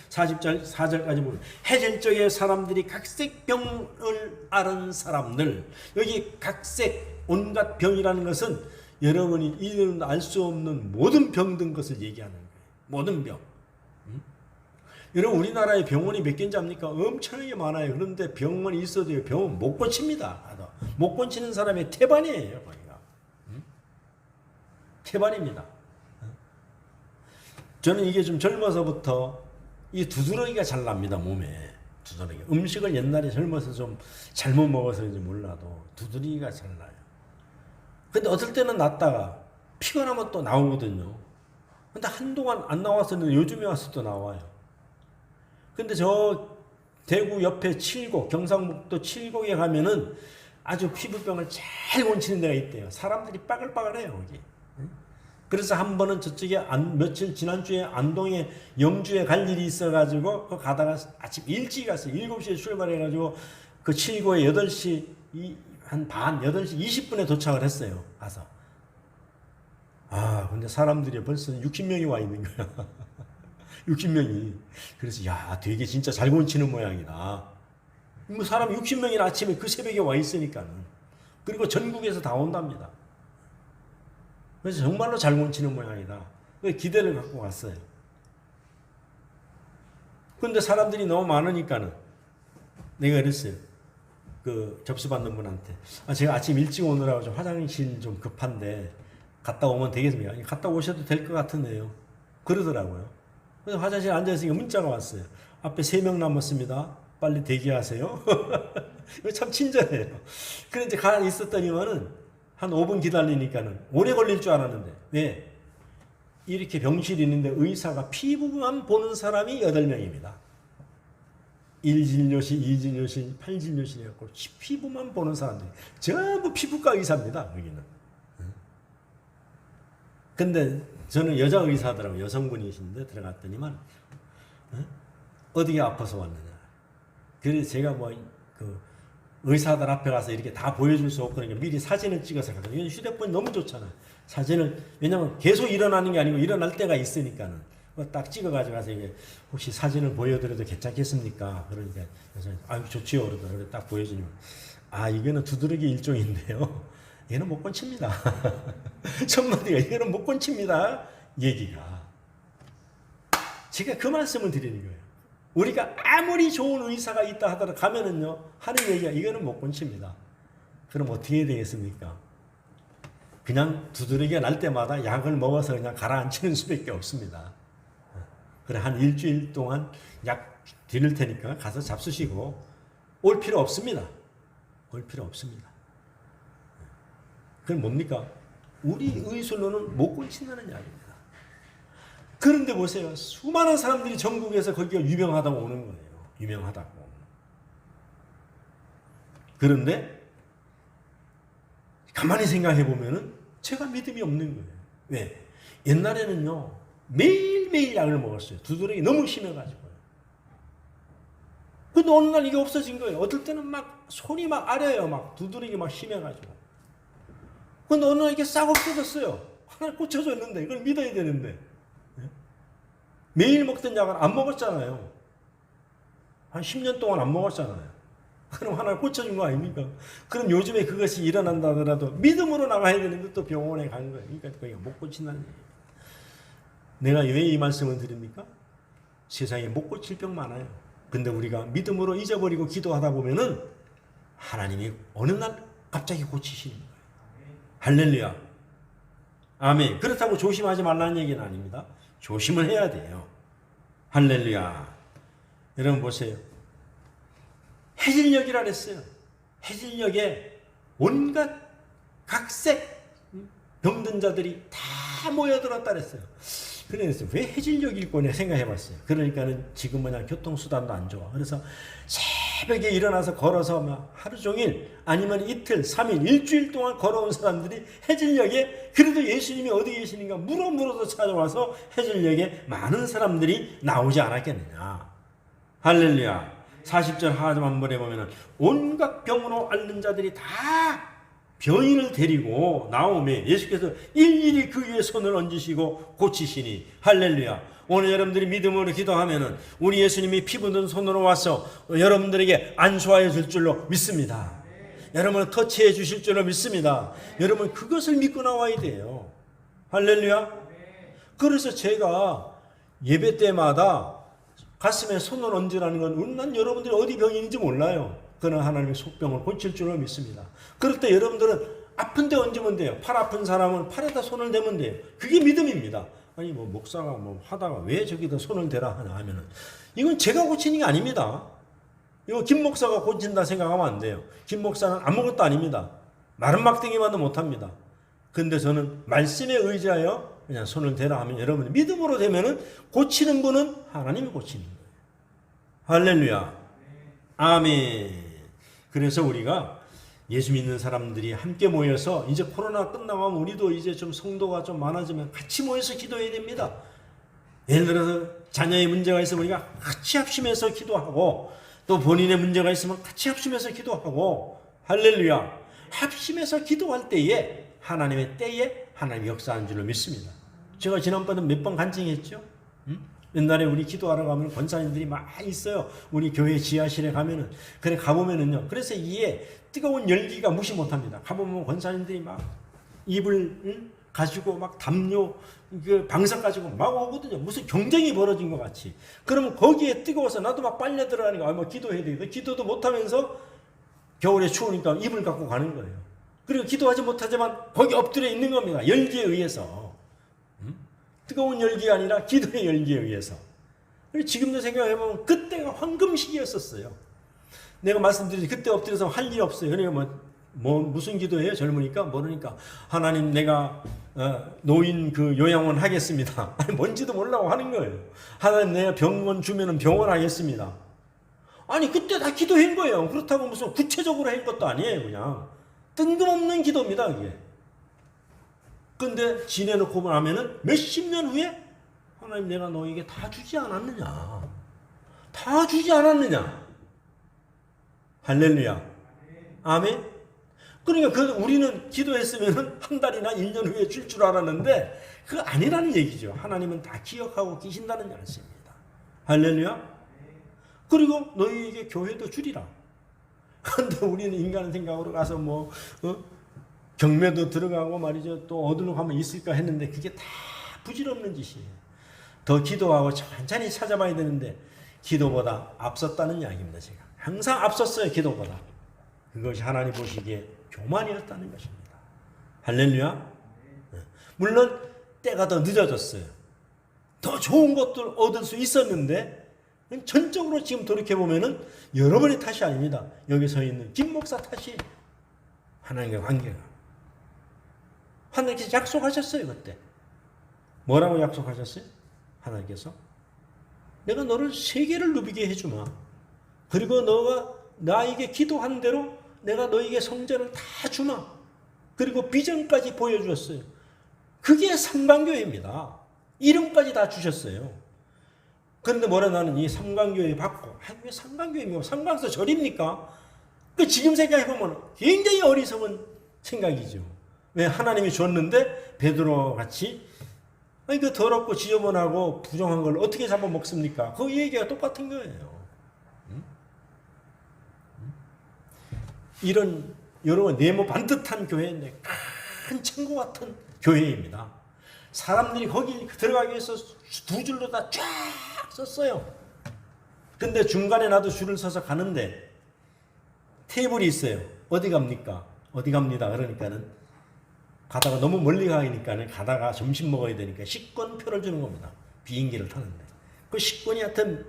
40절 4절까지 보면 해질적의 사람들이 각색 병을 앓은 사람들, 여기 각색 온갖 병이라는 것은 여러분이 이는 알 수 없는 모든 병든 것을 얘기하는 거예요. 모든 병. 여러분 우리나라에 병원이 몇 개인지 압니까? 엄청나게 많아요. 그런데 병원이 있어도요, 병원 못 고칩니다. 못 고치는 사람의 태반이에요. 거기가. 태반입니다. 저는 이게 좀 젊어서부터 이 두드러기가 잘 납니다. 몸에. 두드러기. 음식을 옛날에 젊어서 좀 잘못 먹어서인지 몰라도 두드러기가 잘 나요. 근데 어떨 때는 났다가 피곤하면 또 나오거든요. 근데 한동안 안 나왔었는데 요즘에 와서 또 나와요. 근데 저 대구 옆에 칠곡, 경상북도 칠곡에 가면은 아주 피부병을 잘 고치는 데가 있대요. 사람들이 빠글빠글해요, 거기. 그래서 한 번은 저쪽에 며칠 지난주에 안동에 영주에 갈 일이 있어가지고 그 가다가 아침 일찍 갔어요. 7시에 출발해가지고 그 칠곡에 8시 한 반 8시 20분에 도착을 했어요. 가서. 아, 근데 사람들이 벌써 60명이 와 있는 거야. 60명이. 그래서 야, 되게 진짜 잘 고치는 모양이다. 뭐 사람 60명이 아침에 그 새벽에 와 있으니까는. 그리고 전국에서 다 온답니다. 그래서 정말로 잘 고치는 모양이다. 기대를 갖고 갔어요. 그런데 사람들이 너무 많으니까는 내가 그랬어요. 그 접수받는 분한테, 제가 아침 일찍 오느라고 좀 화장실 좀 급한데 갔다 오면 되겠습니까? 아니, 갔다 오셔도 될 것 같은데요. 그러더라고요. 그래서 화장실에 앉아있으니까 문자가 왔어요. 앞에 3명 남았습니다. 빨리 대기하세요. 이거 참 친절해요. 그런데 가 있었더니만은 한 5분 기다리니까는 오래 걸릴 줄 알았는데, 왜? 이렇게 병실이 있는데 의사가 피부만 보는 사람이 8명입니다. 1진료실, 2진료실, 8진료실 해갖고 피부만 보는 사람들이 전부 피부과 의사입니다. 여기는. 근데 저는 여자 의사더라고요. 여성분이신데 들어갔더니만 어디가 아파서 왔느냐. 그래서 제가 의사들 앞에 가서 이렇게 다 보여줄 수 없고 그러니까 미리 사진을 찍어서 가거든요. 이건 휴대폰이 너무 좋잖아요. 사진을 왜냐면 계속 일어나는 게 아니고 일어날 때가 있으니까는 딱 찍어가지고 가서 이게 혹시 사진을 보여드려도 괜찮겠습니까? 그러니까 그래서 아유 좋지요. 그러더라고요. 딱 보여주면 이거는 두드러기 일종인데요. 얘는 못 건칩니다. 첫 마디가 이거는 못 건칩니다. 얘기가 제가 그 말씀을 드리는 거예요. 우리가 아무리 좋은 의사가 있다 하더라도 가면은요 하는 얘기가 이거는 못 건칩니다. 그럼 어떻게 해야 되겠습니까? 그냥 두드러기가 날 때마다 약을 먹어서 그냥 가라앉히는 수밖에 없습니다. 그래 한 일주일 동안 약 드릴 테니까 가서 잡수시고 올 필요 없습니다. 올 필요 없습니다. 그건 뭡니까? 우리 의술로는 못 고친다는 이야기입니다. 그런데 보세요. 수많은 사람들이 전국에서 거기가 유명하다고 오는 거예요. 유명하다고. 그런데 가만히 생각해 보면은 제가 믿음이 없는 거예요. 왜? 옛날에는요. 매일매일 약을 먹었어요. 두드러기 너무 심해가지고요. 근데 어느 날 이게 없어진 거예요. 어떨 때는 막 손이 막 아려요. 막 두드러기 막 심해가지고. 근데 어느 날 이게 싹 없어졌어요. 하나 꽂혀졌는데 이걸 믿어야 되는데. 매일 먹던 약을 안 먹었잖아요. 한 10년 동안 안 먹었잖아요. 그럼 하나 꽂혀준 거 아닙니까? 그럼 요즘에 그것이 일어난다 하더라도 믿음으로 나가야 되는데 또 병원에 간 거예요. 그러니까 그게 못 고친다는 얘기예요. 내가 왜 이 말씀을 드립니까? 세상에 못 고칠 병 많아요. 근데 우리가 믿음으로 잊어버리고 기도하다 보면은 하나님이 어느 날 갑자기 고치시는 거예요. 할렐루야. 아멘. 그렇다고 조심하지 말라는 얘기는 아닙니다. 조심을 해야 돼요. 할렐루야. 여러분 보세요. 해질녘이라 그랬어요. 해질녘에 온갖 각색 병든 자들이 다 모여들었다 그랬어요. 그래서 왜 해질녘일거냐 생각해봤어요. 그러니까는 지금 뭐냐 교통수단도 안 좋아. 그래서 새벽에 일어나서 걸어서 막 하루 종일 아니면 이틀, 3일, 일주일 동안 걸어온 사람들이 해질녘에 그래도 예수님이 어디 계시는가 물어서 찾아와서 해질녘에 많은 사람들이 나오지 않았겠느냐. 할렐루야. 40절 하반절에 보면은 온갖 병으로 앓는 자들이 다 병인을 데리고 나오매 예수께서 일일이 그 위에 손을 얹으시고 고치시니 할렐루야. 오늘 여러분들이 믿음으로 기도하면은 우리 예수님이 피 묻은 손으로 와서 여러분들에게 안수하여 줄 줄로 믿습니다. 여러분을 터치해 주실 줄로 믿습니다. 여러분 그것을 믿고 나와야 돼요. 할렐루야. 그래서 제가 예배 때마다 가슴에 손을 얹으라는 건 난 여러분들이 어디 병인지 몰라요. 그러나 하나님의 속병을 고칠 줄로 믿습니다. 그럴 때 여러분들은 아픈 데 얹으면 돼요. 팔 아픈 사람은 팔에다 손을 대면 돼요. 그게 믿음입니다. 아니 뭐 목사가 뭐 하다가 왜 저기다 손을 대라 하나 하면은 이건 제가 고치는 게 아닙니다. 이거 김 목사가 고친다 생각하면 안 돼요. 김 목사는 아무것도 아닙니다. 마른 막대기만도 못합니다. 근데 저는 말씀에 의지하여 그냥 손을 대라 하면 여러분 믿음으로 되면은 고치는 분은 하나님이 고치는 거예요. 할렐루야. 아멘. 그래서 우리가 예수 믿는 사람들이 함께 모여서 이제 코로나 끝나가면 우리도 이제 좀 성도가 좀 많아지면 같이 모여서 기도해야 됩니다. 예를 들어서 자녀의 문제가 있으면 우리가 같이 합심해서 기도하고 또 본인의 문제가 있으면 같이 합심해서 기도하고 할렐루야. 합심해서 기도할 때에 하나님의 때에 하나님이 역사하는 줄로 믿습니다. 제가 지난번에 몇 번 간증했죠. 옛날에 우리 기도하러 가면 권사님들이 많이 있어요. 우리 교회 지하실에 가면은. 그래 가보면은요. 그래서 이에 뜨거운 열기가 무시 못합니다. 가보면 권사님들이 막 입을 가지고 막 담요 그 방석 가지고 막 오거든요. 무슨 경쟁이 벌어진 것 같이. 그러면 거기에 뜨거워서 나도 막 빨려 들어가니까 뭐 기도해야 되겠다. 기도도 못하면서 겨울에 추우니까 입을 갖고 가는 거예요. 그리고 기도하지 못하지만 거기 엎드려 있는 겁니다. 열기에 의해서. 뜨거운 열기가 아니라 기도의 열기에 의해서. 지금도 생각해보면 그때가 황금 시기였었어요. 내가 말씀드린 그때 엎드려서 할 일이 없어요. 그러니까 무슨 기도해요? 젊으니까 모르니까 하나님 내가 노인 그 요양원 하겠습니다. 아니 뭔지도 모르라고 하는 거예요. 하나님 내가 병원 주면은 병원 하겠습니다. 아니 그때 다 기도한 거예요. 그렇다고 무슨 구체적으로 한 것도 아니에요. 그냥 뜬금없는 기도입니다. 그게. 근데 지내놓고 나면은 몇십 년 후에 하나님 내가 너에게 다 주지 않았느냐. 다 주지 않았느냐. 할렐루야. 아멘. 그러니까 우리는 기도했으면 한 달이나 1년 후에 줄 줄 알았는데 그거 아니라는 얘기죠. 하나님은 다 기억하고 계신다는 말씀입니다. 할렐루야. 그리고 너희에게 교회도 주리라. 그런데 우리는 인간의 생각으로 가서 경매도 들어가고 말이죠. 또 어디로 가면 있을까 했는데 그게 다 부질없는 짓이에요. 더 기도하고 천천히 찾아봐야 되는데 기도보다 앞섰다는 이야기입니다. 제가 항상 앞섰어요. 기도보다. 그것이 하나님 보시기에 교만이었다는 것입니다. 할렐루야. 물론 때가 더 늦어졌어요. 더 좋은 것들 얻을 수 있었는데 전적으로 지금 돌이켜보면 여러분의 탓이 아닙니다. 여기 서 있는 김 목사 탓이 하나님과 관계가. 하나님께서 약속하셨어요. 그때 뭐라고 약속하셨어요? 하나님께서 내가 너를 세계를 누비게 해주마. 그리고 너가 나에게 기도한 대로 내가 너에게 성전을 다 주마. 그리고 비전까지 보여주었어요. 그게 삼강교회입니다. 이름까지 다 주셨어요. 그런데 뭐라 나는 이 삼강교회 받고 왜 삼강교회입니까? 삼강서 절입니까? 그 지금 생각해보면 굉장히 어리석은 생각이죠. 왜 하나님이 줬는데 베드로 같이 그 더럽고 지저분하고 부정한 걸 어떻게 잡아먹습니까? 그 얘기가 똑같은 거예요. 이런 여러분 네모 반듯한 교회인데 큰 천국 같은 교회입니다. 사람들이 거기 들어가기 위해서 두 줄로 다 쫙 썼어요. 근데 중간에 나도 줄을 서서 가는데 테이블이 있어요. 어디 갑니까? 어디 갑니다. 그러니까는 가다가 너무 멀리 가니까는 가다가 점심 먹어야 되니까 식권표를 주는 겁니다. 비행기를 타는데. 그 식권이 하여튼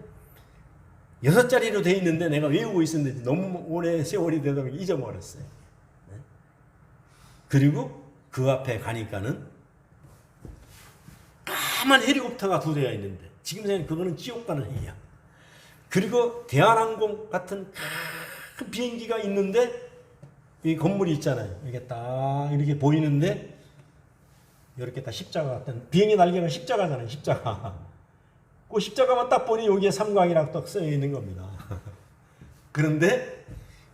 6자리로 돼 있는데 내가 외우고 있었는데 너무 오래 세월이 되다 보니 잊어버렸어요. 그리고 그 앞에 가니까는 까만 헬리콥터가 두 대가 있는데 지금 생각하면 그거는 지옥 가는 일이야. 그리고 대한항공 같은 큰 비행기가 있는데 이 건물이 있잖아요. 이게 딱 이렇게 보이는데 이렇게 다 십자가 같은 비행기 날개가 십자가잖아요. 십자가. 그 십자가만 딱 보니 여기에 삼강이라고 딱 써 있는 겁니다. 그런데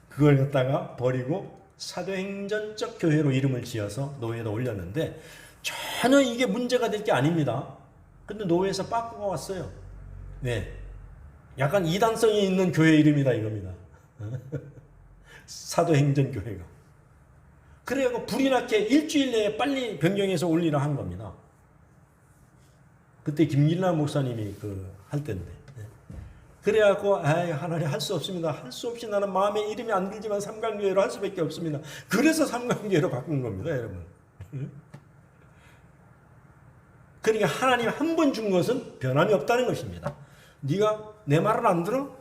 그걸 갖다가 버리고 사도행전적 교회로 이름을 지어서 노회에다 올렸는데 전혀 이게 문제가 될 게 아닙니다. 근데 노회에서 빠꾸가 왔어요. 네. 약간 이단성이 있는 교회 이름이다 이겁니다. 사도행전 교회가. 그래갖고 불이 나게 일주일 내에 빨리 변경해서 올리라 한 겁니다. 그때 김길남 목사님이 할 때인데. 그래갖고 하나님 할 수 없습니다. 할 수 없이 나는 마음에 이름이 안 들지만 삼강교회로 할 수밖에 없습니다. 그래서 삼강교회로 바꾼 겁니다, 여러분. 그러니까 하나님 한 번 준 것은 변함이 없다는 것입니다. 네가 내 말을 안 들어?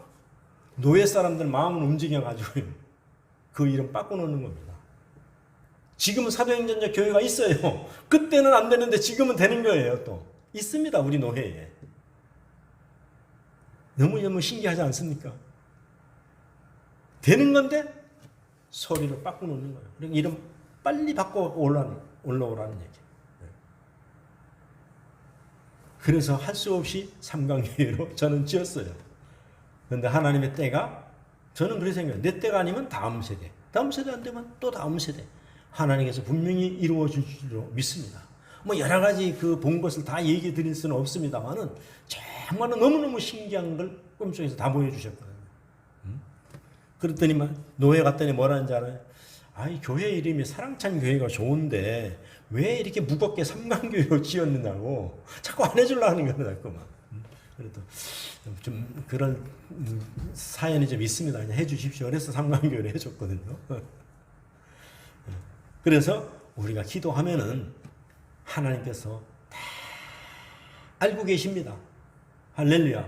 노예 사람들 마음을 움직여가지고 그 이름 바꿔놓는 겁니다. 지금은 사도행전적 교회가 있어요. 그때는 안 되는데 지금은 되는 거예요. 또 있습니다. 우리 노회에. 너무너무 신기하지 않습니까? 되는 건데 소리를 바꿔놓는 거예요. 그러니까 이름 빨리 바꿔갖고 올라오라는 얘기. 그래서 할 수 없이 삼강교회로 저는 지었어요. 그런데 하나님의 때가 저는 그렇게 생각해요. 내 때가 아니면 다음 세대 안 되면 또 다음 세대 하나님께서 분명히 이루어 줄 줄로 믿습니다. 여러 가지 본 것을 다 얘기 드릴 수는 없습니다만은 정말 너무너무 신기한 걸 꿈속에서 다 보여주셨거든요. 그랬더니 노예 갔더니 뭐라는지 알아요? 교회 이름이 사랑찬 교회가 좋은데 왜 이렇게 무겁게 삼강교회로 지었느냐고 자꾸 안 해주려고 하는 거예요. 자꾸만. 그래도 좀 그런 사연이 좀 있습니다. 그냥 해주십시오. 그래서 삼강교회를 해줬거든요. 그래서 우리가 기도하면은 하나님께서 다 알고 계십니다. 할렐루야.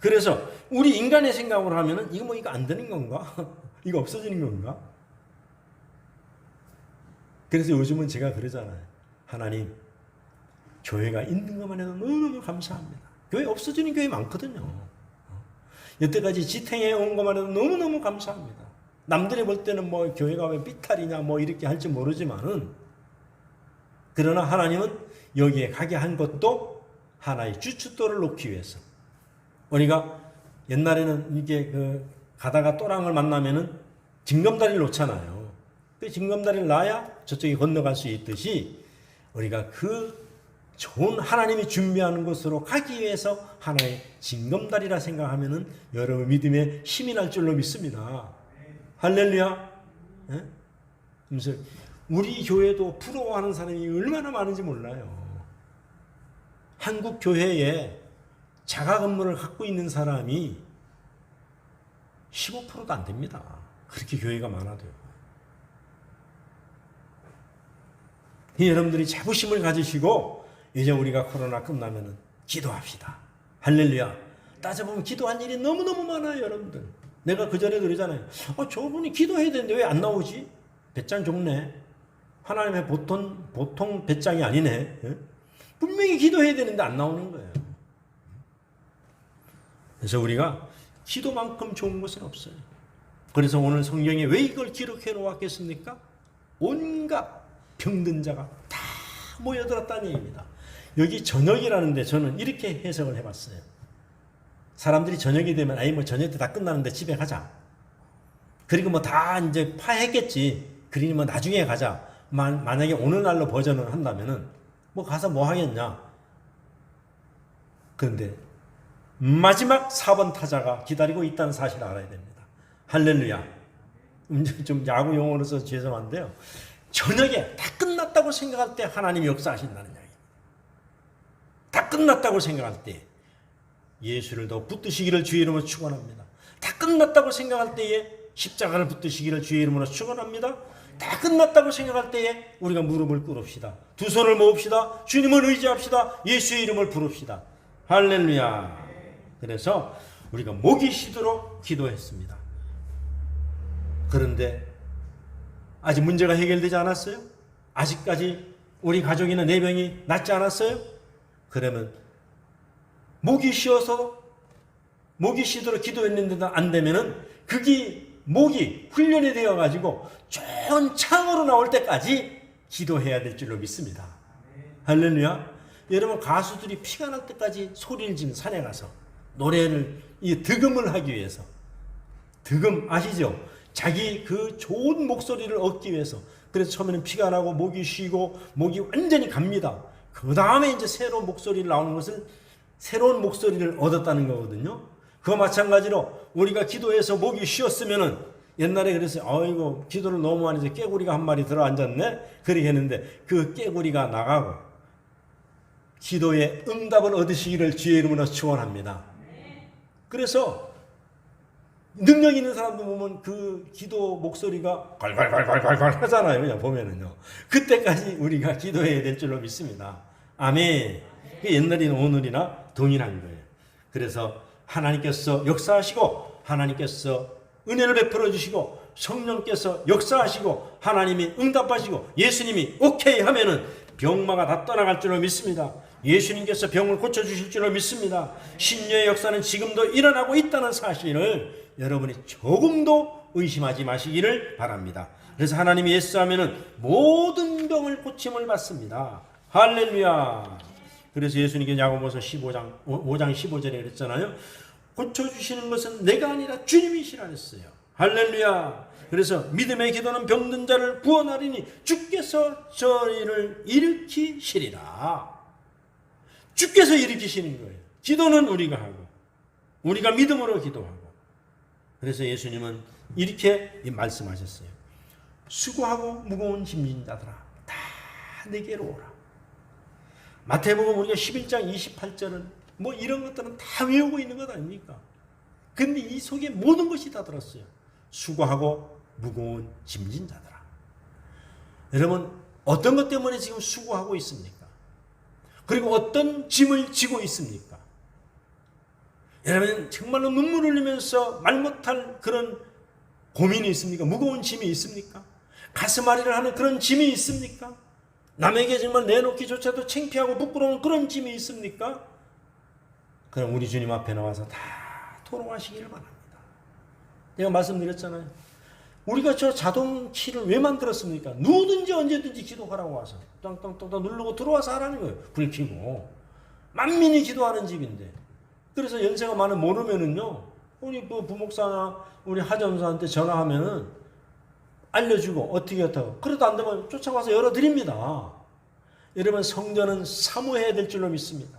그래서 우리 인간의 생각으로 하면은 이거 안 되는 건가? 이거 없어지는 건가? 그래서 요즘은 제가 그러잖아요. 하나님, 교회가 있는 것만 해도 너무너무 감사합니다. 교회 없어지는 교회 많거든요. 여태까지 지탱해 온 것만 해도 너무너무 감사합니다. 남들이 볼 때는 교회가 왜 삐탈이냐 이렇게 할지 모르지만은 그러나 하나님은 여기에 가게 한 것도 하나의 주춧돌을 놓기 위해서. 우리가 옛날에는 이게 가다가 또랑을 만나면은 징검다리를 놓잖아요. 그 징검다리를 놔야 저쪽에 건너갈 수 있듯이 우리가 그 좋은 하나님이 준비하는 곳으로 가기 위해서 하나의 징검다리라 생각하면은 여러분 믿음에 힘이 날 줄로 믿습니다. 할렐루야. 예? 그래서 우리 교회도 부러워하는 사람이 얼마나 많은지 몰라요. 한국 교회에 자가 건물을 갖고 있는 사람이 15%도 안 됩니다. 그렇게 교회가 많아도요. 여러분들이 자부심을 가지시고 이제 우리가 코로나 끝나면은 기도합시다. 할렐루야. 따져보면 기도할 일이 너무너무 많아요, 여러분들. 내가 그전에도 그러잖아요. 저분이 기도해야 되는데 왜 안 나오지? 배짱 좋네. 하나님의 보통 배짱이 아니네. 분명히 기도해야 되는데 안 나오는 거예요. 그래서 우리가 기도만큼 좋은 것은 없어요. 그래서 오늘 성경에 왜 이걸 기록해 놓았겠습니까? 온갖 병든 자가 다 모여들었다는 얘기입니다. 여기 저녁이라는데 저는 이렇게 해석을 해봤어요. 사람들이 저녁이 되면 뭐 저녁 때 다 끝나는데 집에 가자. 그리고 뭐 다 이제 파했겠지. 그러니 뭐 나중에 가자. 만약에 오늘날로 버전을 한다면은 뭐 가서 뭐 하겠냐. 그런데 마지막 4번 타자가 기다리고 있다는 사실을 알아야 됩니다. 할렐루야. 좀 야구 용어로서 죄송한데요. 저녁에 다 끝났다고 생각할 때 하나님이 역사하신다는 이야기입니다. 다 끝났다고 생각할 때 예수를 더 붙드시기를 주의 이름으로 축원합니다. 다 끝났다고 생각할 때에 십자가를 붙드시기를 주의 이름으로 축원합니다. 다 끝났다고 생각할 때에 우리가 무릎을 꿇읍시다. 두 손을 모읍시다. 주님을 의지합시다. 예수의 이름을 부릅시다. 할렐루야. 그래서 우리가 목이 쉬도록 기도했습니다. 그런데 아직 문제가 해결되지 않았어요? 아직까지 우리 가족이나 4명이 낫지 않았어요? 그러면 목이 쉬어서 목이 쉬도록 기도했는데도 안 되면은 그게 목이 훈련이 되어 가지고 좋은 창으로 나올 때까지 기도해야 될 줄로 믿습니다. 할렐루야. 여러분 가수들이 피가 날 때까지 소리를 지르는 산에 가서 노래를 득음을 하기 위해서 득음 아시죠? 자기 그 좋은 목소리를 얻기 위해서 그래서 처음에는 피가 나고 목이 쉬고 목이 완전히 갑니다. 그 다음에 이제 새로운 목소리를 나오는 것을 새로운 목소리를 얻었다는 거거든요. 그와 마찬가지로 우리가 기도해서 목이 쉬었으면은 옛날에 그랬어요. 아이고 기도를 너무 많이 해서 깨구리가 한 마리 들어 앉았네. 그렇게 했는데 그 깨구리가 나가고 기도에 응답을 얻으시기를 주의 이름으로 축원합니다. 그래서 능력 있는 사람도 보면 그 기도 목소리가 갈갈갈갈갈 하잖아요. 그냥 보면은요. 그때까지 우리가 기도해야 될 줄로 믿습니다. 아멘. 옛날이나 오늘이나 동일한 거예요. 그래서 하나님께서 역사하시고 하나님께서 은혜를 베풀어 주시고 성령께서 역사하시고 하나님이 응답하시고 예수님이 오케이 하면은 병마가 다 떠나갈 줄로 믿습니다. 예수님께서 병을 고쳐주실 줄로 믿습니다. 신녀의 역사는 지금도 일어나고 있다는 사실을 여러분이 조금도 의심하지 마시기를 바랍니다. 그래서 하나님이 예수하면은 모든 병을 고침을 받습니다. 할렐루야. 그래서 예수님께 야고보서 5장 15절에 그랬잖아요. 고쳐주시는 것은 내가 아니라 주님이시라 했어요. 할렐루야. 그래서 믿음의 기도는 병든 자를 구원하리니 주께서 저희를 일으키시리라. 주께서 일으키시는 거예요. 기도는 우리가 하고 우리가 믿음으로 기도하고. 그래서 예수님은 이렇게 말씀하셨어요. 수고하고 무거운 짐진 자들아 다 내게로 오라. 마태복음 우리가 11장 28절은 뭐 이런 것들은 다 외우고 있는 것 아닙니까? 근데 이 속에 모든 것이 다 들었어요. 수고하고 무거운 짐진 자들아. 여러분 어떤 것 때문에 지금 수고하고 있습니까? 그리고 어떤 짐을 지고 있습니까? 여러분 정말로 눈물 흘리면서 말 못할 그런 고민이 있습니까? 무거운 짐이 있습니까? 가슴앓이를 하는 그런 짐이 있습니까? 남에게 정말 내놓기조차도 창피하고 부끄러운 그런 짐이 있습니까? 그럼 우리 주님 앞에 나와서 다 토로하시기를 바랍니다. 내가 말씀드렸잖아요. 우리가 저 자동키를 왜 만들었습니까? 누구든지 언제든지 기도하라고 와서 땅땅땅땅 누르고 들어와서 하라는 거예요. 불 켜고. 만민이 기도하는 집인데. 그래서 연세가 많은 모르면은요. 우리 부목사나 우리 하점사한테 전화하면은 알려주고 어떻게 그래도 안 되면 쫓아가서 열어드립니다. 여러분, 성전은 사모해야 될 줄로 믿습니다.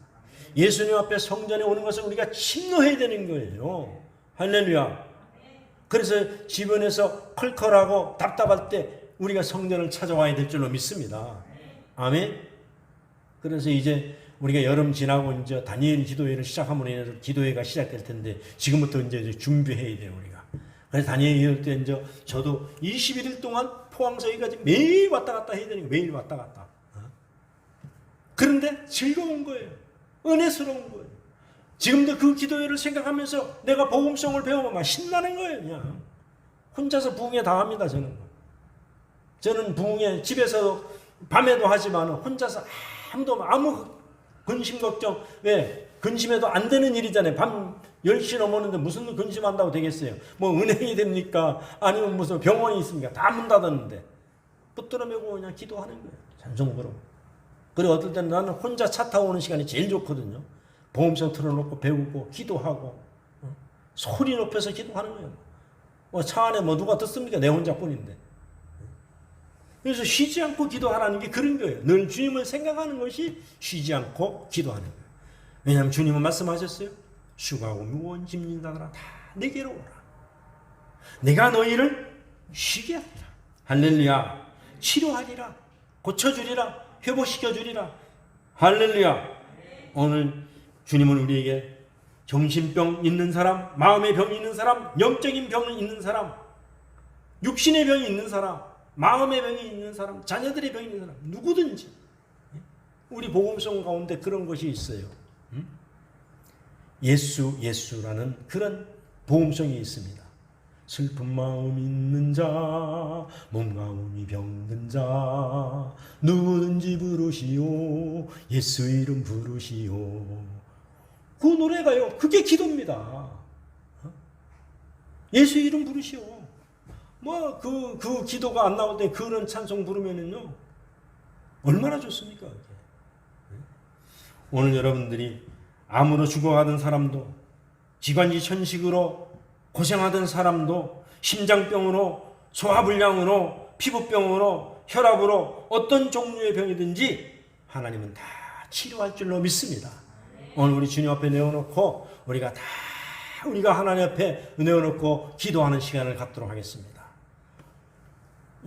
예수님 앞에 성전에 오는 것은 우리가 침노해야 되는 거예요. 할렐루야. 그래서 주변에서 컬컬하고 답답할 때 우리가 성전을 찾아와야 될 줄로 믿습니다. 아멘. 그래서 이제 우리가 여름 지나고 이제 다니엘 기도회를 시작하면 기도회가 시작될 텐데 지금부터 이제 준비해야 돼요, 우리가. 그래서 다니엘 기도 때 이제 저도 21일 동안 포항서기까지 매일 왔다 갔다 해야 되는 거예요. 매일 왔다 갔다. 그런데 즐거운 거예요. 은혜스러운 거예요. 지금도 그 기도회를 생각하면서 내가 복음성을 배우면 막 신나는 거예요. 그냥 혼자서 부흥회 다 합니다. 저는 부흥회 집에서 밤에도 하지만 혼자서 아무 근심 걱정, 왜 근심해도 안 되는 일이잖아요. 밤 10시 넘었는데 무슨 근심한다고 되겠어요. 뭐 은행이 됩니까? 아니면 무슨 병원이 있습니까? 다 문 닫았는데 붙들어 매고 그냥 기도하는 거예요. 찬송으로. 그리고 어떨 때는 나는 혼자 차 타고 오는 시간이 제일 좋거든요. 복음성 틀어놓고 배우고 기도하고 소리 높여서 기도하는 거예요. 뭐 차 안에 뭐 누가 듣습니까? 내 혼자뿐인데. 그래서 쉬지 않고 기도하라는 게 그런 거예요. 늘 주님을 생각하는 것이 쉬지 않고 기도하는 거예요. 왜냐하면 주님은 말씀하셨어요. 수고하고 무거운 짐진 자들아 다 내게로 오라. 내가 너희를 쉬게 하리라. 할렐루야. 치료하리라. 고쳐주리라. 회복시켜주리라. 할렐루야. 오늘 주님은 우리에게 정신병 있는 사람, 마음의 병이 있는 사람, 영적인 병이 있는 사람, 육신의 병이 있는 사람, 마음의 병이 있는 사람, 자녀들의 병이 있는 사람, 누구든지 우리 복음성 가운데 그런 것이 있어요. 예수라는 그런 복음성이 있습니다. 슬픈 마음 있는 자, 몸 가운이 병든 자, 누구든지 부르시오, 예수 이름 부르시오. 그 노래가요, 그게 기도입니다. 예수 이름 부르시오. 뭐 그 기도가 안 나올 때 그런 찬송 부르면은요 얼마나 좋습니까? 오늘 여러분들이 암으로 죽어가던 사람도, 기관지 천식으로 고생하던 사람도, 심장병으로, 소화불량으로, 피부병으로, 혈압으로 어떤 종류의 병이든지 하나님은 다 치료할 줄로 믿습니다. 오늘 우리 주님 앞에 내어놓고 우리가 하나님 앞에 내어놓고 기도하는 시간을 갖도록 하겠습니다.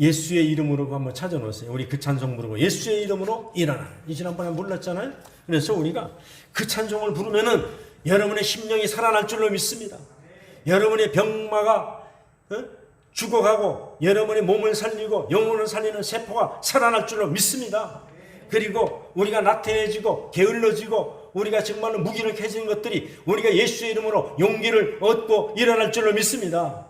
예수의 이름으로 한번 찾아놓으세요. 우리 그 찬송 부르고 예수의 이름으로 일어나. 이 지난번에 불렀잖아요. 그래서 우리가 그 찬송을 부르면은 여러분의 심령이 살아날 줄로 믿습니다. 여러분의 병마가 죽어가고 여러분의 몸을 살리고 영혼을 살리는 세포가 살아날 줄로 믿습니다. 그리고 우리가 나태해지고 게을러지고 우리가 정말로 무기력해지는 것들이 우리가 예수의 이름으로 용기를 얻고 일어날 줄로 믿습니다.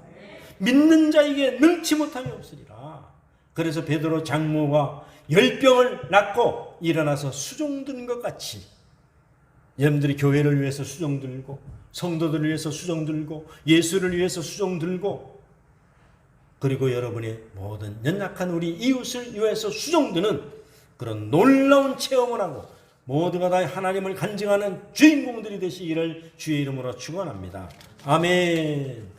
믿는 자에게 능치 못함이 없으리라. 그래서 베드로 장모가 열병을 낫고 일어나서 수종 든 것 같이 여러분들이 교회를 위해서 수종 들고 성도들을 위해서 수종 들고 예수를 위해서 수종 들고 그리고 여러분의 모든 연약한 우리 이웃을 위해서 수종 드는 그런 놀라운 체험을 하고 모두가 다 하나님을 간증하는 주인공들이 되시기를 주의 이름으로 축원합니다. 아멘.